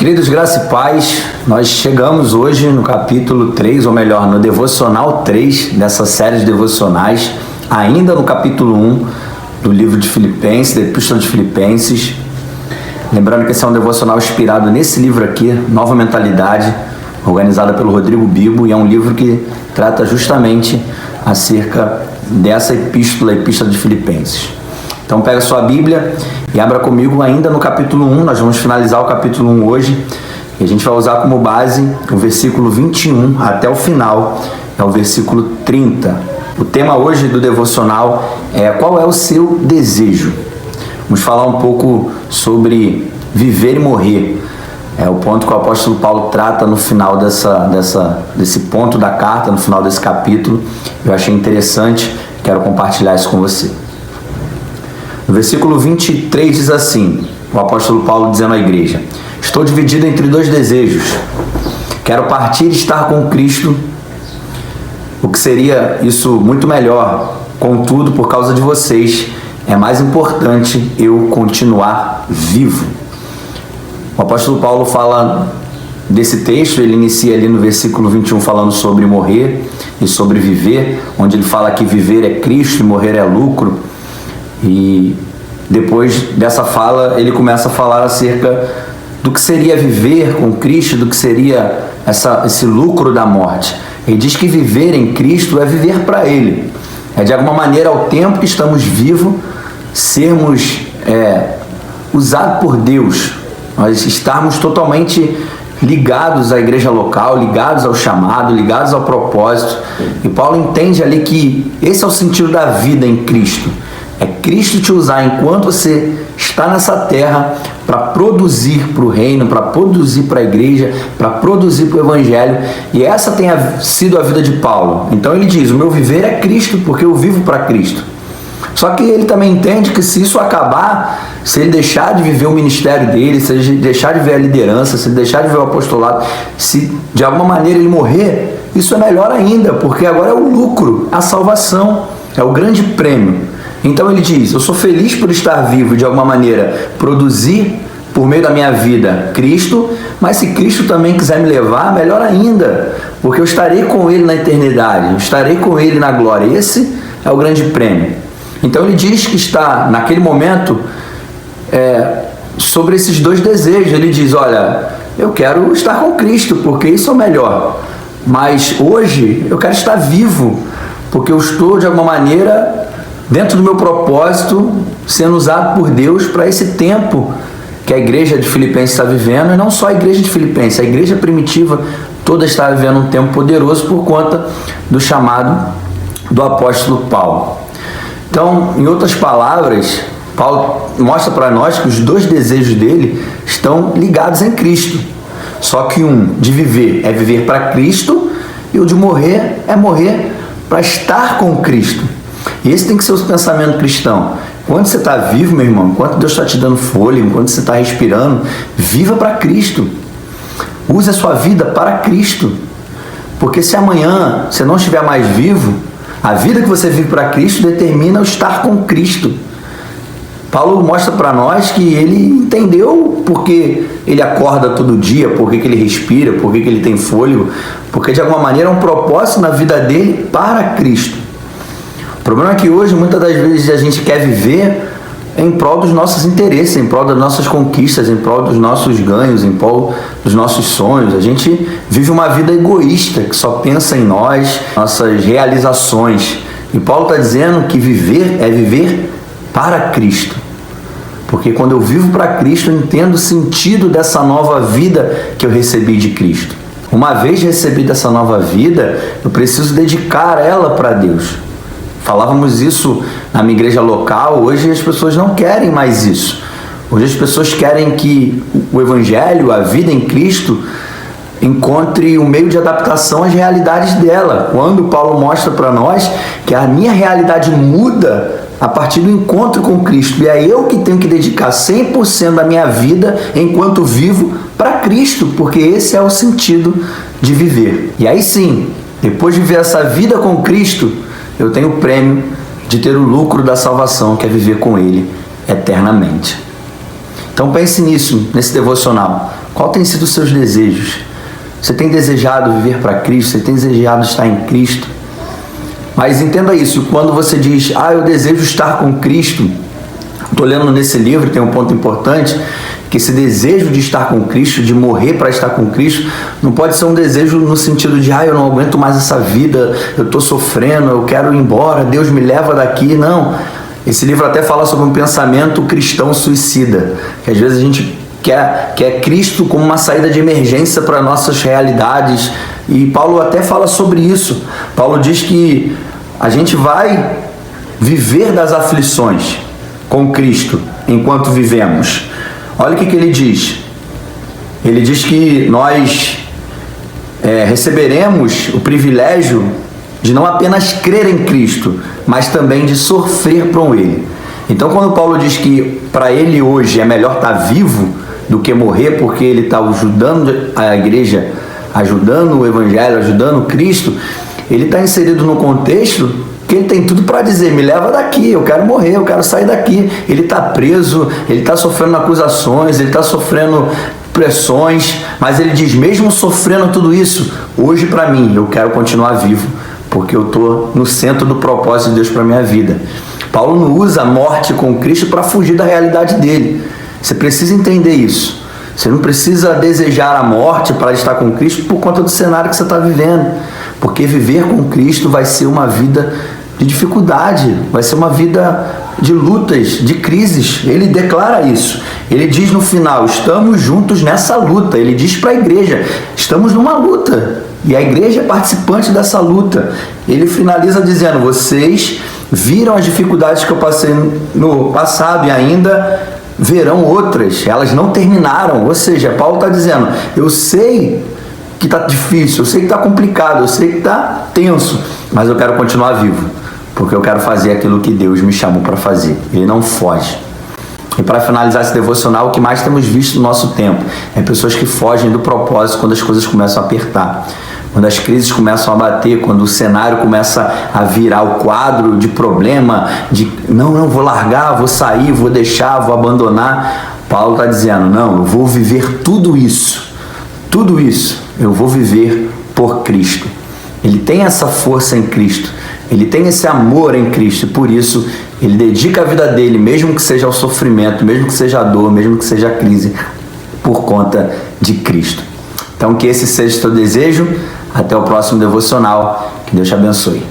Queridos, graça e paz, nós chegamos hoje no capítulo 3, ou melhor, no devocional 3 dessa série de devocionais, ainda no capítulo 1 do livro de Filipenses, da Epístola de Filipenses. Lembrando que esse é um devocional inspirado nesse livro aqui, Nova Mentalidade, organizada pelo Rodrigo Bibo, e é um livro que trata justamente acerca dessa epístola, a Epístola de Filipenses. Então pega sua Bíblia e abra comigo ainda no capítulo 1, nós vamos finalizar o capítulo 1 hoje, e a gente vai usar como base o versículo 21 até o final, é o versículo 30. O tema hoje do devocional é: qual é o seu desejo? Vamos falar um pouco sobre viver e morrer. É o ponto que o apóstolo Paulo trata no final desse ponto da carta, no final desse capítulo. Eu achei interessante, quero compartilhar isso com você. No versículo 23 diz assim, o apóstolo Paulo dizendo à igreja: estou dividido entre dois desejos. Quero partir e estar com Cristo, o que seria isso muito melhor. Contudo, por causa de vocês, é mais importante eu continuar vivo. O apóstolo Paulo fala desse texto, ele inicia ali no versículo 21 falando sobre morrer e sobre viver, onde ele fala que viver é Cristo e morrer é lucro. E depois dessa fala, ele começa a falar acerca do que seria viver com Cristo, do que seria esse lucro da morte. Ele diz que viver em Cristo é viver para Ele. É de alguma maneira, ao tempo que estamos vivos, sermos usados por Deus. Nós estarmos totalmente ligados à igreja local, ligados ao chamado, ligados ao propósito. E Paulo entende ali que esse é o sentido da vida em Cristo. É Cristo te usar enquanto você está nessa terra para produzir para o reino, para produzir para a igreja, para produzir para o evangelho. E essa tem sido a vida de Paulo. Então ele diz: o meu viver é Cristo, porque eu vivo para Cristo. Só que ele também entende que se isso acabar, se ele deixar de viver o ministério dele, se ele deixar de ver a liderança, se ele deixar de ver o apostolado, se de alguma maneira ele morrer, isso é melhor ainda, porque agora é o lucro, a salvação, é o grande prêmio. Então ele diz: eu sou feliz por estar vivo e de alguma maneira produzir por meio da minha vida Cristo, mas se Cristo também quiser me levar, melhor ainda, porque eu estarei com Ele na eternidade, eu estarei com Ele na glória. Esse é o grande prêmio. Então ele diz que está naquele momento sobre esses dois desejos. Ele diz: olha, eu quero estar com Cristo, porque isso é o melhor, mas hoje eu quero estar vivo, porque eu estou de alguma maneira dentro do meu propósito, sendo usado por Deus para esse tempo que a igreja de Filipenses está vivendo, e não só a igreja de Filipenses, a igreja primitiva toda está vivendo um tempo poderoso por conta do chamado do apóstolo Paulo. Então, em outras palavras, Paulo mostra para nós que os dois desejos dele estão ligados em Cristo. Só que um de viver é viver para Cristo, e o de morrer é morrer para estar com Cristo. E esse tem que ser o pensamento cristão. Enquanto você está vivo, meu irmão, enquanto Deus está te dando fôlego, enquanto você está respirando, viva para Cristo. Use a sua vida para Cristo. Porque se amanhã você não estiver mais vivo, a vida que você vive para Cristo determina o estar com Cristo. Paulo mostra para nós que ele entendeu porque ele acorda todo dia, porque que ele respira, porque que ele tem fôlego, porque de alguma maneira é um propósito na vida dele para Cristo. O problema é que hoje, muitas das vezes, a gente quer viver em prol dos nossos interesses, em prol das nossas conquistas, em prol dos nossos ganhos, em prol dos nossos sonhos. A gente vive uma vida egoísta, que só pensa em nós, nossas realizações. E Paulo está dizendo que viver é viver para Cristo. Porque quando eu vivo para Cristo, eu entendo o sentido dessa nova vida que eu recebi de Cristo. Uma vez recebido essa nova vida, eu preciso dedicar ela para Deus. Falávamos isso na minha igreja local. Hoje as pessoas não querem mais isso. Hoje as pessoas querem que o evangelho, a vida em Cristo, encontre um meio de adaptação às realidades dela. Quando Paulo mostra para nós que a minha realidade muda a partir do encontro com Cristo, e é eu que tenho que dedicar 100% da minha vida enquanto vivo para Cristo, porque esse é o sentido de viver. E aí sim, depois de viver essa vida com Cristo, eu tenho o prêmio de ter o lucro da salvação, que é viver com Ele eternamente. Então pense nisso, nesse devocional. Qual tem sido os seus desejos? Você tem desejado viver para Cristo? Você tem desejado estar em Cristo? Mas entenda isso, quando você diz, eu desejo estar com Cristo, estou lendo nesse livro, tem um ponto importante, que esse desejo de estar com Cristo, de morrer para estar com Cristo, não pode ser um desejo no sentido de, eu não aguento mais essa vida, eu estou sofrendo, eu quero ir embora, Deus me leva daqui. Não. Esse livro até fala sobre um pensamento cristão suicida, que às vezes a gente quer Cristo como uma saída de emergência para nossas realidades, e Paulo até fala sobre isso. Paulo diz que a gente vai viver das aflições com Cristo enquanto vivemos. Olha o que ele diz. Ele diz que nós receberemos o privilégio de não apenas crer em Cristo, mas também de sofrer com Ele. Então, quando Paulo diz que para ele hoje é melhor estar vivo do que morrer, porque ele está ajudando a igreja, ajudando o Evangelho, ajudando Cristo, ele está inserido no contexto que ele tem tudo para dizer, me leva daqui, eu quero morrer, eu quero sair daqui. Ele está preso, ele está sofrendo acusações, ele está sofrendo pressões, mas ele diz, mesmo sofrendo tudo isso, hoje para mim, eu quero continuar vivo, porque eu estou no centro do propósito de Deus para a minha vida. Paulo não usa a morte com Cristo para fugir da realidade dele. Você precisa entender isso. Você não precisa desejar a morte para estar com Cristo por conta do cenário que você está vivendo, porque viver com Cristo vai ser uma vida de dificuldade, vai ser uma vida de lutas, de crises. Ele declara isso. Ele diz no final, estamos juntos nessa luta. Ele diz para a igreja, estamos numa luta. E a igreja é participante dessa luta. Ele finaliza dizendo, vocês viram as dificuldades que eu passei no passado e ainda verão outras. Elas não terminaram. Ou seja, Paulo está dizendo, eu sei que está difícil, eu sei que está complicado, eu sei que está tenso, mas eu quero continuar vivo, porque eu quero fazer aquilo que Deus me chamou para fazer. Ele não foge. E para finalizar esse devocional, o que mais temos visto no nosso tempo é pessoas que fogem do propósito quando as coisas começam a apertar, quando as crises começam a bater, quando o cenário começa a virar o quadro de problema, de não, vou largar, vou sair, vou deixar, vou abandonar. Paulo está dizendo, não, eu vou viver tudo isso eu vou viver por Cristo. Ele tem essa força em Cristo, ele tem esse amor em Cristo, e por isso ele dedica a vida dele, mesmo que seja ao sofrimento, mesmo que seja a dor, mesmo que seja a crise, por conta de Cristo. Então que esse seja o teu desejo. Até o próximo devocional. Que Deus te abençoe.